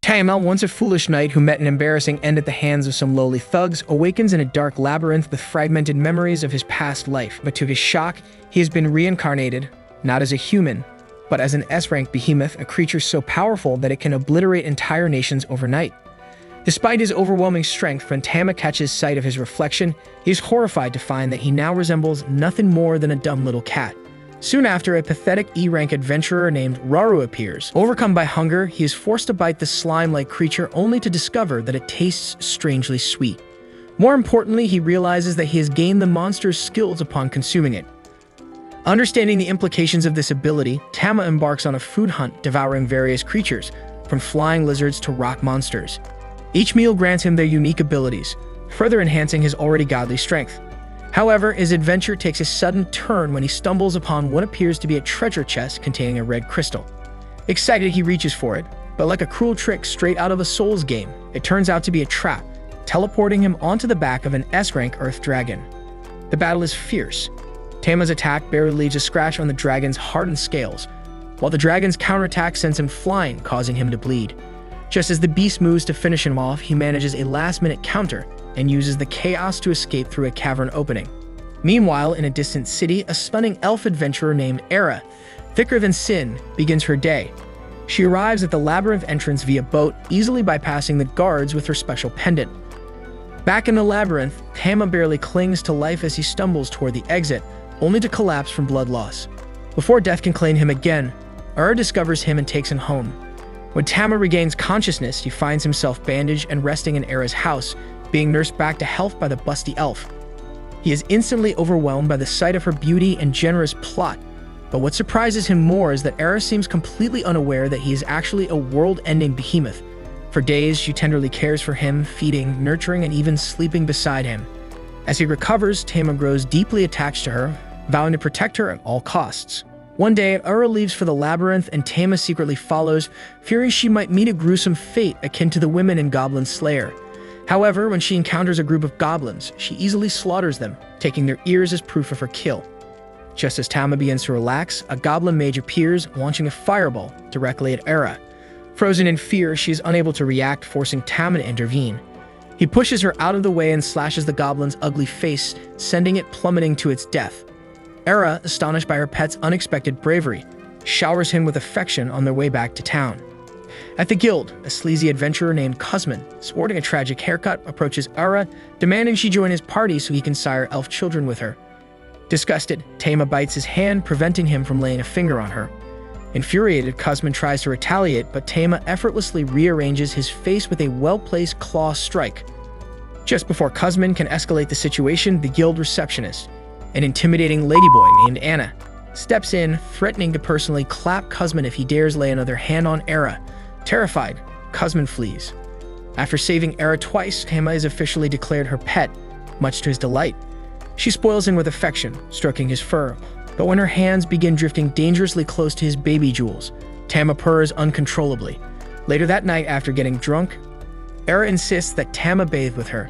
Tama, once a foolish knight who met an embarrassing end at the hands of some lowly thugs, awakens in a dark labyrinth with fragmented memories of his past life. But to his shock, he has been reincarnated, not as a human, but as an S-rank behemoth, a creature so powerful that it can obliterate entire nations overnight. Despite his overwhelming strength, when Tama catches sight of his reflection, he is horrified to find that he now resembles nothing more than a dumb little cat. Soon after, a pathetic E-rank adventurer named Raru appears. Overcome by hunger, he is forced to bite the slime-like creature only to discover that it tastes strangely sweet. More importantly, he realizes that he has gained the monster's skills upon consuming it. Understanding the implications of this ability, Tama embarks on a food hunt, devouring various creatures, from flying lizards to rock monsters. Each meal grants him their unique abilities, further enhancing his already godly strength. However, his adventure takes a sudden turn when he stumbles upon what appears to be a treasure chest containing a red crystal. Excited, he reaches for it, but like a cruel trick straight out of a Souls game, it turns out to be a trap, teleporting him onto the back of an S-rank Earth dragon. The battle is fierce. Tama's attack barely leaves a scratch on the dragon's hardened scales, while the dragon's counterattack sends him flying, causing him to bleed. Just as the beast moves to finish him off, he manages a last-minute counter and uses the chaos to escape through a cavern opening. Meanwhile, in a distant city, a stunning elf adventurer named Era, thicker than sin, begins her day. She arrives at the labyrinth entrance via boat, easily bypassing the guards with her special pendant. Back in the labyrinth, Tama barely clings to life as he stumbles toward the exit, only to collapse from blood loss. Before death can claim him again, Era discovers him and takes him home. When Tama regains consciousness, he finds himself bandaged and resting in Era's house, being nursed back to health by the Busty elf. He is instantly overwhelmed by the sight of her beauty and generous plot, but what surprises him more is that Era seems completely unaware that he is actually a world-ending behemoth. For days, she tenderly cares for him, feeding, nurturing, and even sleeping beside him. As he recovers, Tama grows deeply attached to her, vowing to protect her at all costs. One day, Era leaves for the labyrinth and Tama secretly follows, fearing she might meet a gruesome fate akin to the women in Goblin Slayer. However, when she encounters a group of goblins, she easily slaughters them, taking their ears as proof of her kill. Just as Tama begins to relax, a goblin mage appears, launching a fireball directly at Era. Frozen in fear, she is unable to react, forcing Tama to intervene. He pushes her out of the way and slashes the goblin's ugly face, sending it plummeting to its death. Era, astonished by her pet's unexpected bravery, showers him with affection on their way back to town. At the guild, a sleazy adventurer named Kuzman, sporting a tragic haircut, approaches Era, demanding she join his party so he can sire elf children with her. Disgusted, Tama bites his hand, preventing him from laying a finger on her. Infuriated, Kuzman tries to retaliate, but Tama effortlessly rearranges his face with a well-placed claw strike. Just before Kuzman can escalate the situation, the guild receptionist, an intimidating ladyboy named Anna, steps in, threatening to personally clap Kuzman if he dares lay another hand on Era. Terrified, Kuzman flees. After saving Era twice, Tama is officially declared her pet, much to his delight. She spoils him with affection, stroking his fur, but when her hands begin drifting dangerously close to his baby jewels, Tama purrs uncontrollably. Later that night, after getting drunk, Era insists that Tama bathe with her.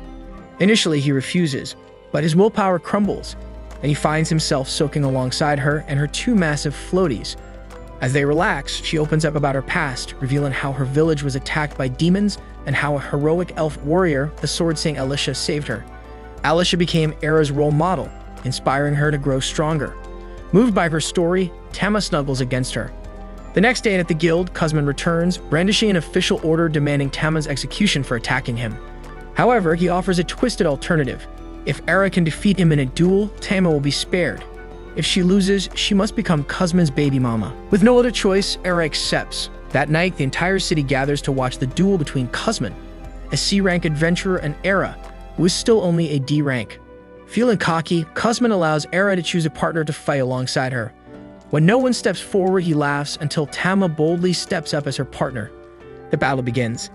Initially, he refuses, but his willpower crumbles, and he finds himself soaking alongside her and her two massive floaties. As they relax, she opens up about her past, revealing how her village was attacked by demons and how a heroic elf warrior, the sword-saying Alicia, saved her. Alicia became Era's role model, inspiring her to grow stronger. Moved by her story, Tama snuggles against her. The next day at the guild, Kuzman returns, brandishing an official order demanding Tama's execution for attacking him. However, he offers a twisted alternative. If Era can defeat him in a duel, Tama will be spared. If she loses, she must become Kuzman's baby mama. With no other choice, Era accepts. That night, the entire city gathers to watch the duel between Kuzman, a C-rank adventurer, and Era, who is still only a D rank. Feeling cocky, Kuzman allows Era to choose a partner to fight alongside her. When no one steps forward, he laughs until Tama boldly steps up as her partner. The battle begins.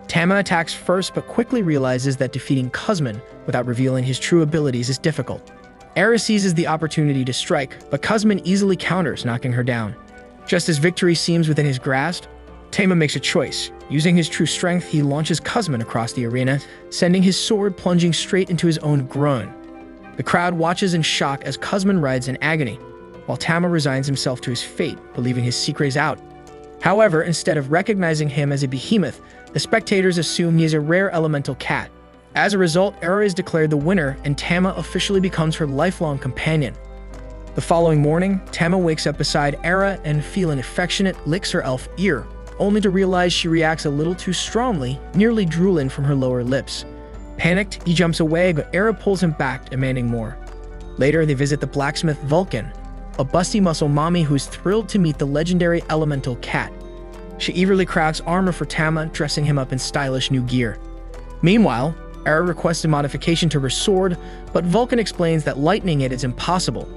Tama attacks first, but quickly realizes that defeating Kuzman without revealing his true abilities is difficult. Era seizes the opportunity to strike, but Kuzman easily counters, knocking her down. Just as victory seems within his grasp, Tama makes a choice. Using his true strength, he launches Kuzman across the arena, sending his sword plunging straight into his own groin. The crowd watches in shock as Kuzman writhes in agony, while Tama resigns himself to his fate, believing his secret is out. However, instead of recognizing him as a behemoth, The spectators assume he is a rare elemental cat. As a result, Era is declared the winner, and Tama officially becomes her lifelong companion. The following morning, Tama wakes up beside Era and, feeling affectionate, licks her elf ear, only to realize she reacts a little too strongly, nearly drooling from her lower lips. Panicked, he jumps away, but Era pulls him back, demanding more. Later, they visit the blacksmith Vulcan, a busty muscle mommy who is thrilled to meet the legendary elemental cat. She eagerly crafts armor for Tama, dressing him up in stylish new gear. Meanwhile, Era requests a modification to her sword, but Vulcan explains that lightening it is impossible.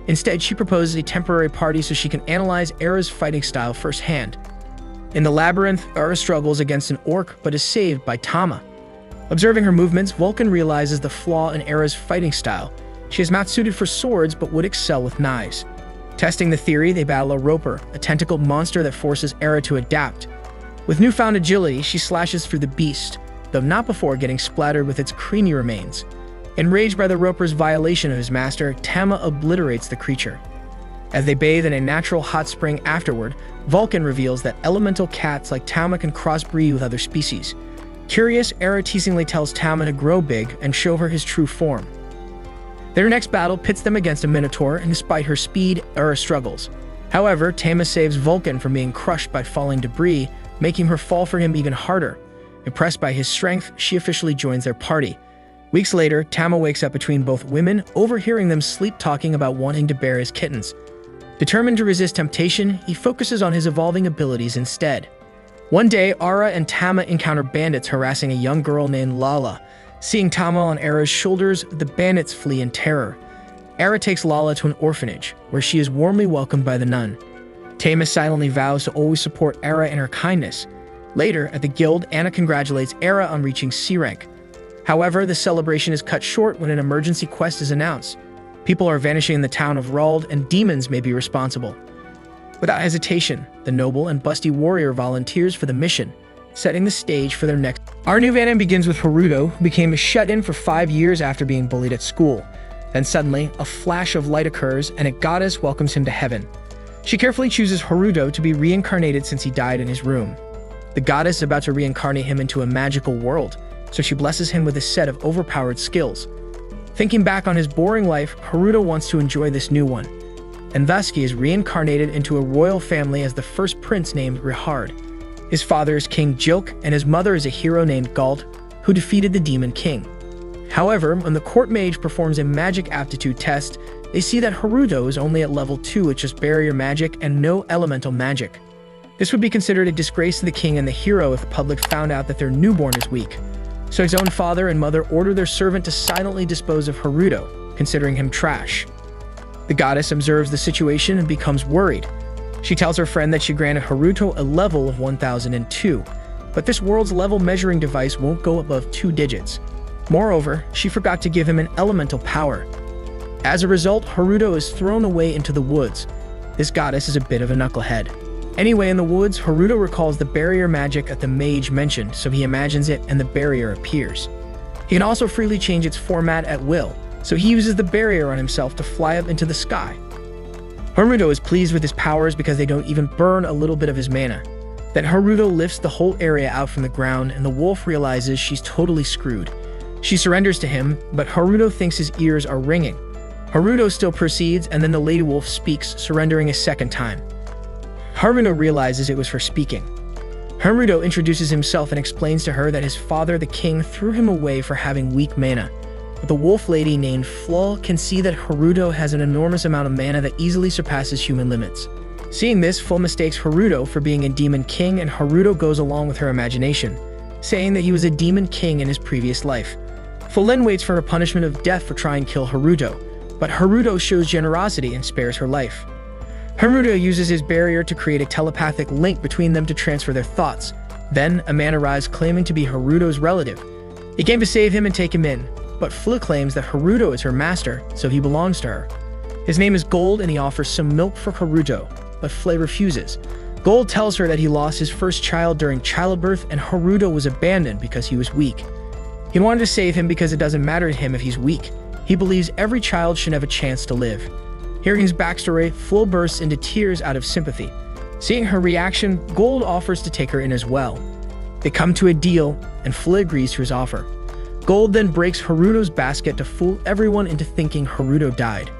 Instead, she proposes a temporary party so she can analyze Era's fighting style firsthand. In the labyrinth, Era struggles against an orc but is saved by Tama. Observing her movements, Vulcan realizes the flaw in Era's fighting style. She is not suited for swords but would excel with knives. Testing the theory, they battle a roper, a tentacled monster that forces Era to adapt. With newfound agility, she slashes through the beast, though not before getting splattered with its creamy remains. Enraged by the roper's violation of his master, Tama obliterates the creature. As they bathe in a natural hot spring afterward, Vulcan reveals that elemental cats like Tama can crossbreed with other species. Curious, Era teasingly tells Tama to grow big and show her his true form. Their next battle pits them against a minotaur, and despite her speed, Era struggles. However, Tama saves Vulcan from being crushed by falling debris, making her fall for him even harder. Impressed by his strength, she officially joins their party. Weeks later, Tama wakes up between both women, overhearing them sleep-talking about wanting to bear his kittens. Determined to resist temptation, he focuses on his evolving abilities instead. One day, Ara and Tama encounter bandits harassing a young girl named Lala. Seeing Tama on Era's shoulders, the bandits flee in terror. Era takes Lala to an orphanage, where she is warmly welcomed by the nun. Tama silently vows to always support Era in her kindness. Later, at the guild, Anna congratulates Era on reaching C rank. However, the celebration is cut short when an emergency quest is announced. People are vanishing in the town of Rald, and demons may be responsible. Without hesitation, the noble and busty warrior volunteers for the mission, setting the stage for their next. Our new Vannon begins with Haruto, who became a shut-in for 5 years after being bullied at school. Then suddenly, a flash of light occurs, and a goddess welcomes him to heaven. She carefully chooses Haruto to be reincarnated since he died in his room. The goddess is about to reincarnate him into a magical world, so she blesses him with a set of overpowered skills. Thinking back on his boring life, Haruto wants to enjoy this new one, and thus he is reincarnated into a royal family as the first prince named Rihard. His father is King Jilk, and his mother is a hero named Galt, who defeated the Demon King. However, when the court mage performs a magic aptitude test, they see that Haruto is only at level 2 with just barrier magic and no elemental magic. This would be considered a disgrace to the king and the hero if the public found out that their newborn is weak. So his own father and mother order their servant to silently dispose of Haruto, considering him trash. The goddess observes the situation and becomes worried. She tells her friend that she granted Haruto a level of 1002, but this world's level measuring device won't go above 2 digits. Moreover, she forgot to give him an elemental power. As a result, Haruto is thrown away into the woods. This goddess is a bit of a knucklehead. Anyway, in the woods, Haruto recalls the barrier magic that the mage mentioned, so he imagines it and the barrier appears. He can also freely change its format at will, so he uses the barrier on himself to fly up into the sky. Haruto is pleased with his powers because they don't even burn a little bit of his mana. Then Haruto lifts the whole area out from the ground, and the wolf realizes she's totally screwed. She surrenders to him, but Haruto thinks his ears are ringing. Haruto still proceeds, and then the lady wolf speaks, surrendering a second time. Haruto realizes it was for speaking. Haruto introduces himself and explains to her that his father, the king, threw him away for having weak mana. But the wolf lady named Flaw can see that Haruto has an enormous amount of mana that easily surpasses human limits. Seeing this, Flaw mistakes Haruto for being a demon king, and Haruto goes along with her imagination, saying that he was a demon king in his previous life. Flaw then waits for a punishment of death for trying to kill Haruto, but Haruto shows generosity and spares her life. Haruto uses his barrier to create a telepathic link between them to transfer their thoughts. Then, a man arrives claiming to be Haruto's relative. He came to save him and take him in, but Fla claims that Haruto is her master, so he belongs to her. His name is Gold, and he offers some milk for Haruto, but Fla refuses. Gold tells her that he lost his first child during childbirth, and Haruto was abandoned because he was weak. He wanted to save him because it doesn't matter to him if he's weak. He believes every child should have a chance to live. Hearing his backstory, Flo bursts into tears out of sympathy. Seeing her reaction, Gold offers to take her in as well. They come to a deal, and Flea agrees to his offer. Gold then breaks Haruto's basket to fool everyone into thinking Haruto died.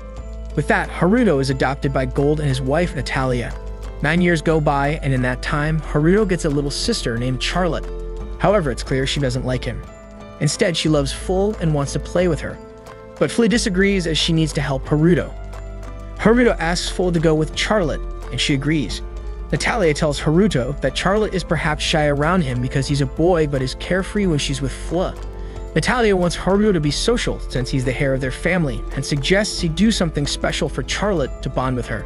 With that, Haruto is adopted by Gold and his wife, Natalia. 9 years go by, and in that time, Haruto gets a little sister named Charlotte. However, it's clear she doesn't like him. Instead, she loves Flea and wants to play with her. But Flea disagrees as she needs to help Haruto. Haruto asks Flea to go with Charlotte, and she agrees. Natalia tells Haruto that Charlotte is perhaps shy around him because he's a boy but is carefree when she's with Flea. Natalia wants Haruto to be social since he's the heir of their family and suggests he do something special for Charlotte to bond with her.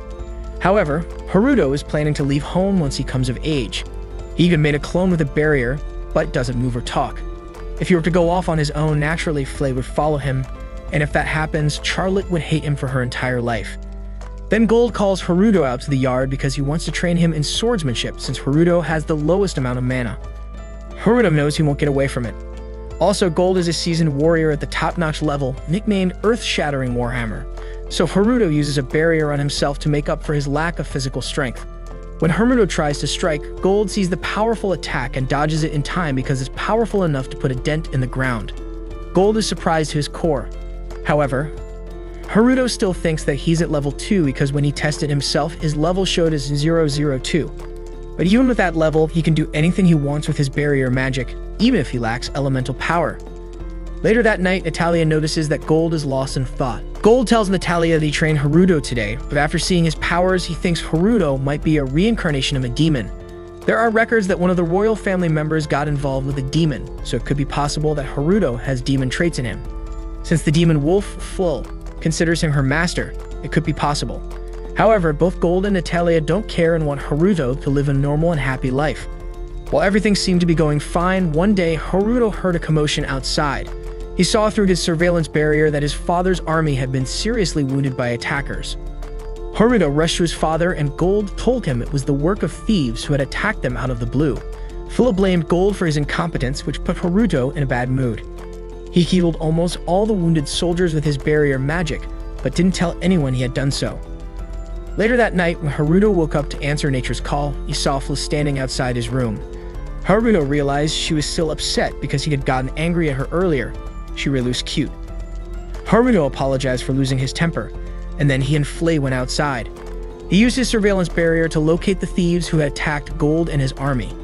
However, Haruto is planning to leave home once he comes of age. He even made a clone with a barrier, but doesn't move or talk. If he were to go off on his own, naturally Flea would follow him, and if that happens, Charlotte would hate him for her entire life. Then Gold calls Haruto out to the yard because he wants to train him in swordsmanship since Haruto has the lowest amount of mana. Haruto knows he won't get away from it. Also, Gold is a seasoned warrior at the top-notch level, nicknamed Earth-Shattering Warhammer, so Haruto uses a barrier on himself to make up for his lack of physical strength. When Haruto tries to strike, Gold sees the powerful attack and dodges it in time because it's powerful enough to put a dent in the ground. Gold is surprised to his core. However, Haruto still thinks that he's at level 2 because when he tested himself, his level showed as 002. But even with that level, he can do anything he wants with his barrier magic, even if he lacks elemental power. Later that night, Natalia notices that Gold is lost in thought. Gold tells Natalia that he trained Haruto today, but after seeing his powers, he thinks Haruto might be a reincarnation of a demon. There are records that one of the royal family members got involved with a demon, so it could be possible that Haruto has demon traits in him. Since the demon wolf, Flea, considers him her master, it could be possible. However, both Gold and Natalia don't care and want Haruto to live a normal and happy life. While everything seemed to be going fine, one day Haruto heard a commotion outside. He saw through his surveillance barrier that his father's army had been seriously wounded by attackers. Haruto rushed to his father and Gold told him it was the work of thieves who had attacked them out of the blue. Flea blamed Gold for his incompetence, which put Haruto in a bad mood. He healed almost all the wounded soldiers with his barrier magic, but didn't tell anyone he had done so. Later that night, when Haruto woke up to answer nature's call, he saw Flea standing outside his room. Haruto realized she was still upset because he had gotten angry at her earlier. She really was cute. Haruto apologized for losing his temper, and then he and Flea went outside. He used his surveillance barrier to locate the thieves who had attacked Gold and his army.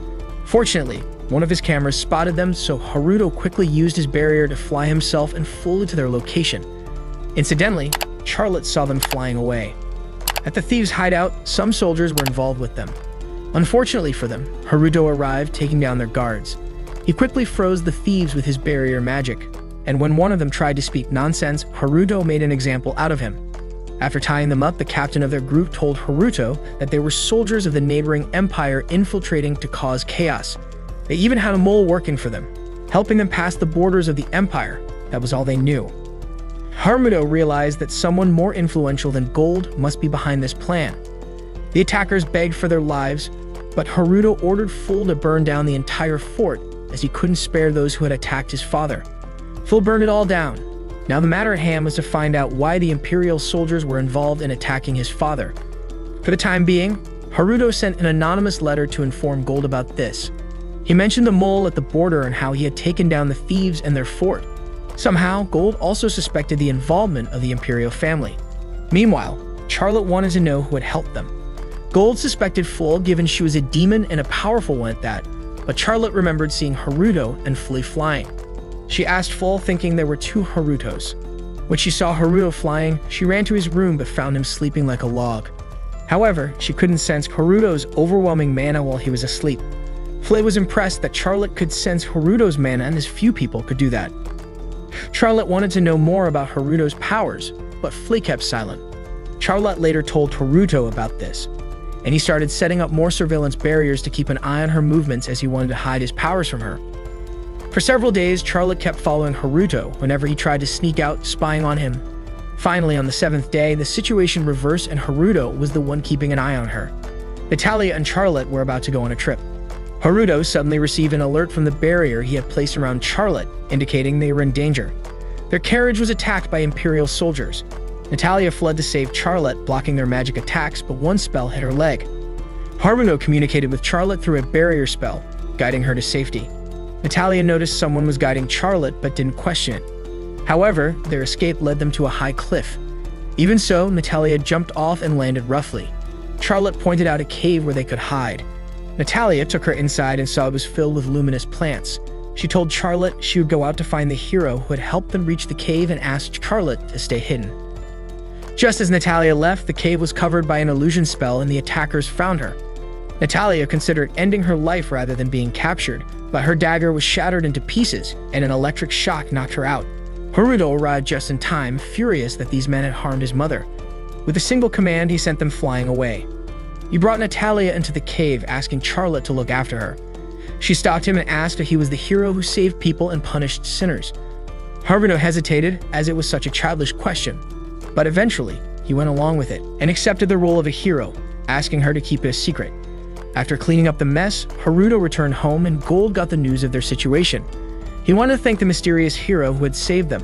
Fortunately, one of his cameras spotted them, so Haruto quickly used his barrier to fly himself and flew to their location. Incidentally, Charlotte saw them flying away. At the thieves' hideout, some soldiers were involved with them. Unfortunately for them, Haruto arrived, taking down their guards. He quickly froze the thieves with his barrier magic, and when one of them tried to speak nonsense, Haruto made an example out of him. After tying them up, the captain of their group told Haruto that they were soldiers of the neighboring empire infiltrating to cause chaos. They even had a mole working for them, helping them pass the borders of the empire. That was all they knew. Haruto realized that someone more influential than Gold must be behind this plan. The attackers begged for their lives, but Haruto ordered Flea to burn down the entire fort as he couldn't spare those who had attacked his father. Flea burned it all down. Now the matter at hand was to find out why the Imperial soldiers were involved in attacking his father. For the time being, Haruto sent an anonymous letter to inform Gold about this. He mentioned the mole at the border and how he had taken down the thieves and their fort. Somehow, Gold also suspected the involvement of the Imperial family. Meanwhile, Charlotte wanted to know who had helped them. Gold suspected Flea given she was a demon and a powerful one at that, but Charlotte remembered seeing Haruto and Flea flying. She asked Flea thinking there were two Harutos. When she saw Haruto flying, she ran to his room but found him sleeping like a log. However, she couldn't sense Haruto's overwhelming mana while he was asleep. Flea was impressed that Charlotte could sense Haruto's mana and as few people could do that. Charlotte wanted to know more about Haruto's powers, but Flea kept silent. Charlotte later told Haruto about this, and he started setting up more surveillance barriers to keep an eye on her movements as he wanted to hide his powers from her. For several days, Charlotte kept following Haruto whenever he tried to sneak out, spying on him. Finally, on the 7th day, the situation reversed and Haruto was the one keeping an eye on her. Natalia and Charlotte were about to go on a trip. Haruto suddenly received an alert from the barrier he had placed around Charlotte, indicating they were in danger. Their carriage was attacked by Imperial soldiers. Natalia fled to save Charlotte, blocking their magic attacks, but one spell hit her leg. Haruto communicated with Charlotte through a barrier spell, guiding her to safety. Natalia noticed someone was guiding Charlotte but didn't question it. However, their escape led them to a high cliff. Even so, Natalia jumped off and landed roughly. Charlotte pointed out a cave where they could hide. Natalia took her inside and saw it was filled with luminous plants. She told Charlotte she would go out to find the hero who had helped them reach the cave and asked Charlotte to stay hidden. Just as Natalia left, the cave was covered by an illusion spell and the attackers found her. Natalia considered ending her life rather than being captured, but her dagger was shattered into pieces and an electric shock knocked her out. Haruto arrived just in time, furious that these men had harmed his mother. With a single command, he sent them flying away. He brought Natalia into the cave, asking Charlotte to look after her. She stopped him and asked if he was the hero who saved people and punished sinners. Haruto hesitated, as it was such a childish question. But eventually, he went along with it and accepted the role of a hero, asking her to keep it a secret. After cleaning up the mess, Haruto returned home and Gold got the news of their situation. He wanted to thank the mysterious hero who had saved them.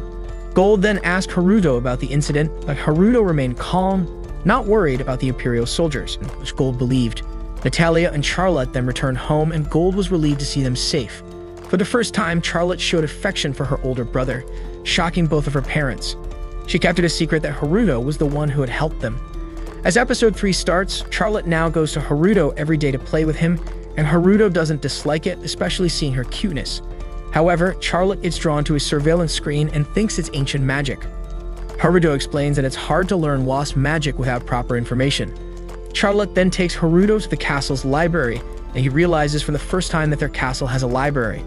Gold then asked Haruto about the incident, but Haruto remained calm, not worried about the Imperial soldiers, which Gold believed. Natalia and Charlotte then returned home and Gold was relieved to see them safe. For the first time, Charlotte showed affection for her older brother, shocking both of her parents. She kept it a secret that Haruto was the one who had helped them. As episode 3 starts, Charlotte now goes to Haruto every day to play with him, and Haruto doesn't dislike it, especially seeing her cuteness. However, Charlotte is drawn to his surveillance screen and thinks it's ancient magic. Haruto explains that it's hard to learn Wasp magic without proper information. Charlotte then takes Haruto to the castle's library, and he realizes for the first time that their castle has a library.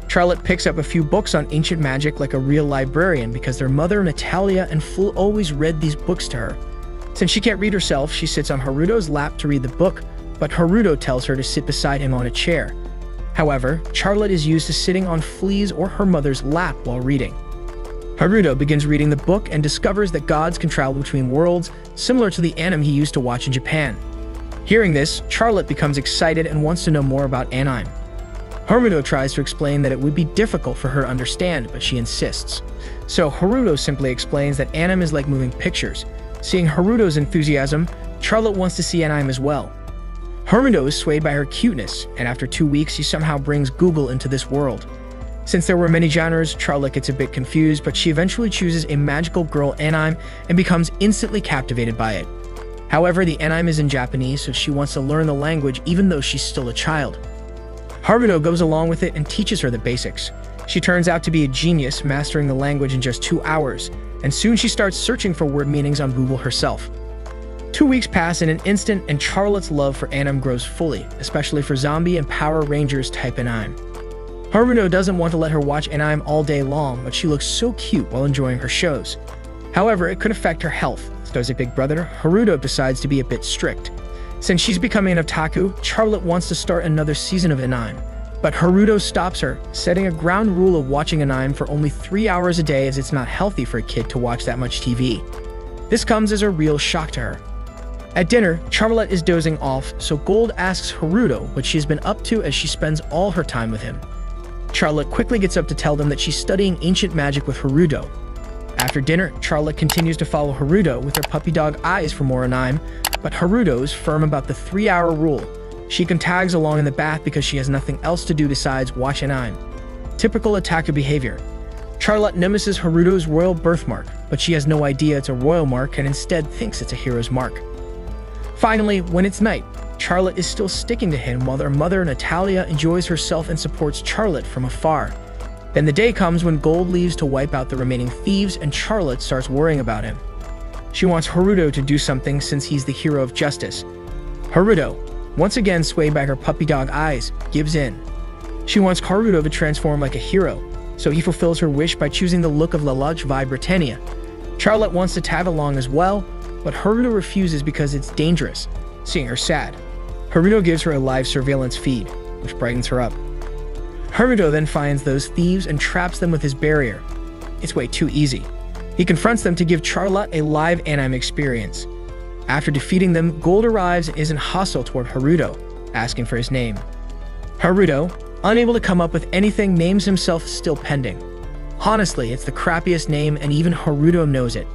Charlotte picks up a few books on ancient magic like a real librarian because their mother, Natalia, and Fool always read these books to her. Since she can't read herself, she sits on Haruto's lap to read the book, but Haruto tells her to sit beside him on a chair. However, Charlotte is used to sitting on Flea's or her mother's lap while reading. Haruto begins reading the book and discovers that gods can travel between worlds, similar to the anime he used to watch in Japan. Hearing this, Charlotte becomes excited and wants to know more about anime. Haruto tries to explain that it would be difficult for her to understand, but she insists. So Haruto simply explains that anime is like moving pictures. Seeing Haruto's enthusiasm, Charlotte wants to see anime as well. Haruto is swayed by her cuteness, and after 2 weeks, he somehow brings Google into this world. Since there were many genres, Charlotte gets a bit confused, but she eventually chooses a magical girl anime and becomes instantly captivated by it. However, the anime is in Japanese, so she wants to learn the language even though she's still a child. Haruto goes along with it and teaches her the basics. She turns out to be a genius, mastering the language in just 2 hours, and soon she starts searching for word meanings on Google herself. 2 weeks pass in an instant, and Charlotte's love for anime grows fully, especially for zombie and Power Rangers type anime. Haruto doesn't want to let her watch anime all day long, but she looks so cute while enjoying her shows. However, it could affect her health, so as a big brother, Haruto decides to be a bit strict. Since she's becoming an otaku, Charlotte wants to start another season of anime, but Haruto stops her, setting a ground rule of watching anime for only 3 hours a day as it's not healthy for a kid to watch that much TV. This comes as a real shock to her. At dinner, Charlotte is dozing off, so Gold asks Haruto what she's been up to as she spends all her time with him. Charlotte quickly gets up to tell them that she's studying ancient magic with Haruto. After dinner, Charlotte continues to follow Haruto with her puppy dog eyes for more anime, but Haruto is firm about the 3-hour rule. She can tags along in the bath because she has nothing else to do besides watch anime. Typical otaku behavior. Charlotte notices Haruto's royal birthmark, but she has no idea it's a royal mark and instead thinks it's a hero's mark. Finally, when it's night, Charlotte is still sticking to him while their mother, Natalia, enjoys herself and supports Charlotte from afar. Then the day comes when Gold leaves to wipe out the remaining thieves and Charlotte starts worrying about him. She wants Haruto to do something since he's the hero of justice. Haruto, once again swayed by her puppy dog eyes, gives in. She wants Haruto to transform like a hero, so he fulfills her wish by choosing the look of La Luche Vi Britannia. Charlotte wants to tag along as well, but Haruto refuses because it's dangerous, seeing her sad. Haruto gives her a live surveillance feed, which brightens her up. Haruto then finds those thieves and traps them with his barrier. It's way too easy. He confronts them to give Charlotte a live anime experience. After defeating them, Gold arrives and isn't hostile toward Haruto, asking for his name. Haruto, unable to come up with anything, names himself Still Pending. Honestly, it's the crappiest name and even Haruto knows it.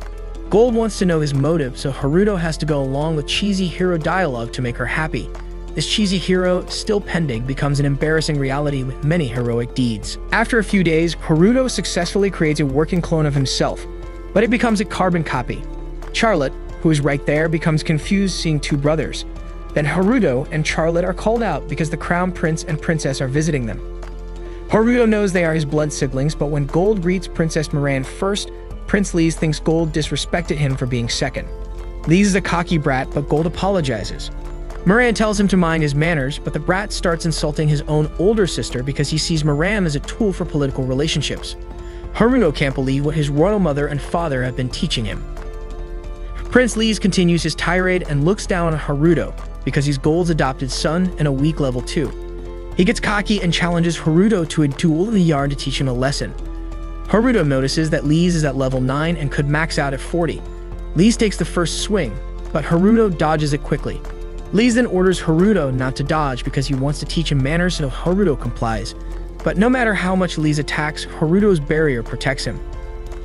Gold wants to know his motive, so Haruto has to go along with cheesy hero dialogue to make her happy. This This cheesy hero, still pending, becomes an embarrassing reality with many heroic deeds. After a few days, Haruto successfully creates a working clone of himself, but it becomes a carbon copy. Charlotte, who is right there, becomes confused seeing two brothers. Then Haruto and Charlotte are called out because the crown prince and princess are visiting them. Haruto knows they are his blood siblings, but when Gold greets Princess Moran first, Prince Lise thinks Gold disrespected him for being second. Lise is a cocky brat, but Gold apologizes. Moran tells him to mind his manners, but the brat starts insulting his own older sister because he sees Moran as a tool for political relationships. Haruto can't believe what his royal mother and father have been teaching him. Prince Lise continues his tirade and looks down on Haruto because he's Gold's adopted son and a weak level 2. He gets cocky and challenges Haruto to a duel in the yard to teach him a lesson. Haruto notices that Lise is at level 9 and could max out at 40. Lise takes the first swing, but Haruto dodges it quickly. Lise then orders Haruto not to dodge because he wants to teach him manners, so Haruto complies. But no matter how much Lise attacks, Haruto's barrier protects him.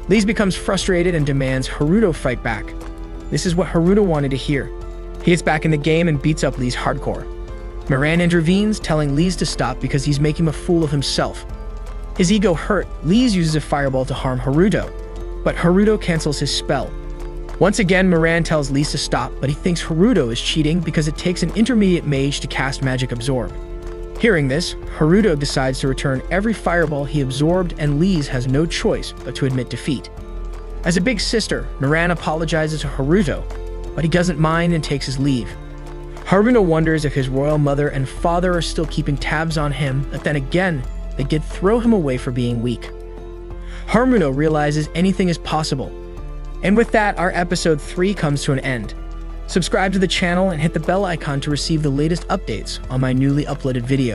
Lise becomes frustrated and demands Haruto fight back. This is what Haruto wanted to hear. He gets back in the game and beats up Lise hardcore. Moran intervenes, telling Lise to stop because he's making a fool of himself. His ego hurt, Lise uses a fireball to harm Haruto, but Haruto cancels his spell. Once again, Moran tells Lise to stop, but he thinks Haruto is cheating because it takes an intermediate mage to cast Magic Absorb. Hearing this, Haruto decides to return every fireball he absorbed, and Lise has no choice but to admit defeat. As a big sister, Moran apologizes to Haruto, but he doesn't mind and takes his leave. Haruto wonders if his royal mother and father are still keeping tabs on him, but then again, they did throw him away for being weak. Haruto realizes anything is possible. And with that, our episode 3 comes to an end. Subscribe to the channel and hit the bell icon to receive the latest updates on my newly uploaded videos.